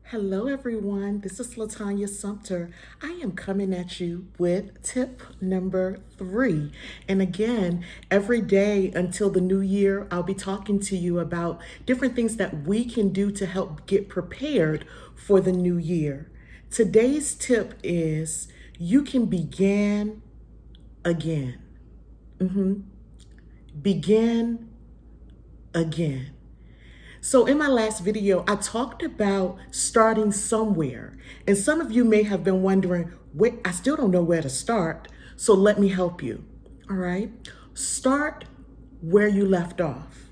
Hello, everyone. This is Latanya Sumter. I am coming at you with tip number 3. And again, every day until the new year, I'll be talking to you about different things that we can do to help get prepared for the new year. Today's tip is you can begin again. Begin again. So in my last video, I talked about starting somewhere. And some of you may have been wondering, wait, I still don't know where to start. So let me help you. All right. Start where you left off.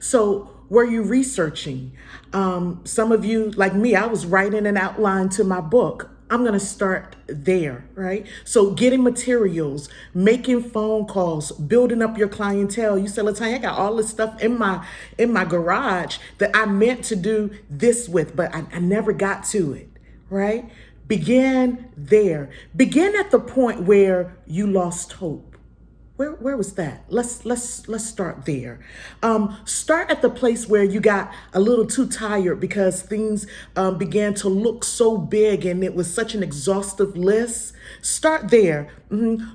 So were you researching? Some of you, like me, I was writing an outline to my book. I'm going to start there, right? So getting materials, making phone calls, building up your clientele. You said, Latanya, I got all this stuff in my garage that I meant to do this with, but I never got to it, right? Begin there. Begin at the point where you lost hope. Where was that? Let's start there. Start at the place where you got a little too tired because things began to look so big and it was such an exhaustive list. Start there.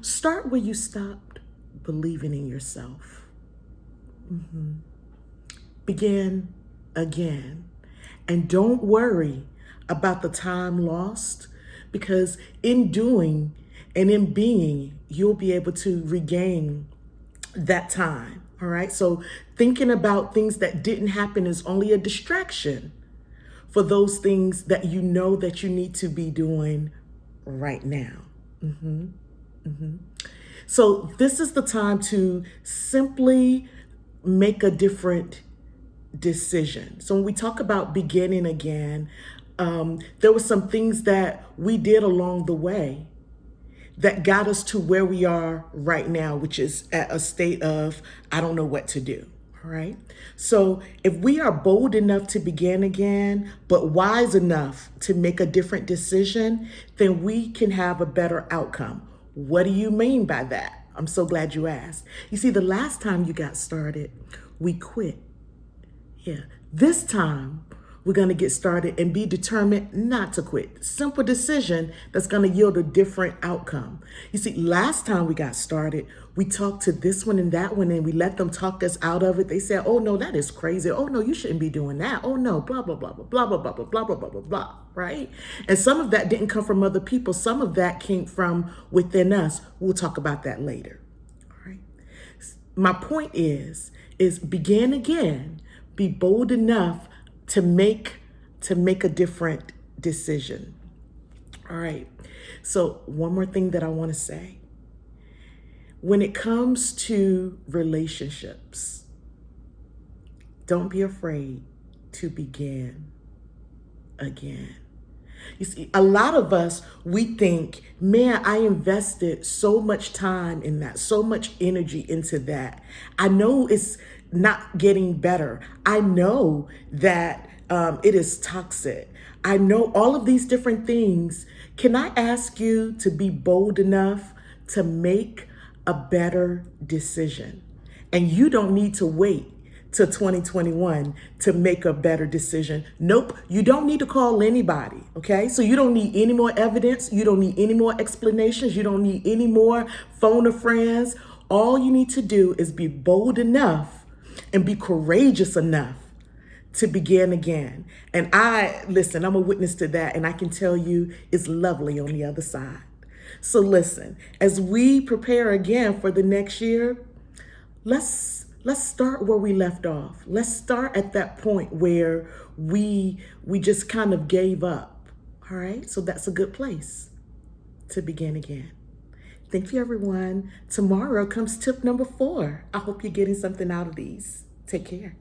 Start where you stopped believing in yourself. Begin again. And don't worry about the time lost because in doing and in being, you'll be able to regain that time. All right. So thinking about things that didn't happen is only a distraction for those things that you know that you need to be doing right now. So this is the time to simply make a different decision. So when we talk about beginning again, there were some things that we did along the way that got us to where we are right now, which is at a state of, I don't know what to do. All right. So if we are bold enough to begin again, but wise enough to make a different decision, then we can have a better outcome. What do you mean by that? I'm so glad you asked. You see, the last time you got started, we quit. Yeah. This time, we're going to get started and be determined not to quit. Simple decision that's going to yield a different outcome. You see, last time we got started, we talked to this one and that one and we let them talk us out of it. They said, oh no, that is crazy. Oh no, you shouldn't be doing that. Oh no, blah, blah, blah, blah, blah, blah, blah, blah, blah, blah, blah, blah, blah, right? And some of that didn't come from other people. Some of that came from within us. We'll talk about that later. All right. My point is begin again. Be bold enough to make a different decision. All right. So one more thing that I want to say. When it comes to relationships, don't be afraid to begin again. You see, a lot of us, we think, man, I invested so much time in that, so much energy into that. I know it's not getting better. I know that it is toxic. I know all of these different things. Can I ask you to be bold enough to make a better decision? And you don't need to wait to 2021 to make a better decision. Nope, you don't need to call anybody, okay? So you don't need any more evidence. You don't need any more explanations. You don't need any more phone a friends. All you need to do is be bold enough and be courageous enough to begin again. And listen, I'm a witness to that, and I can tell you it's lovely on the other side. So listen, as we prepare again for the next year, let's start where we left off. Let's start at that point where we just kind of gave up. All right? So that's a good place to begin again. Thank you, everyone. Tomorrow comes tip number 4. I hope you're getting something out of these. Take care.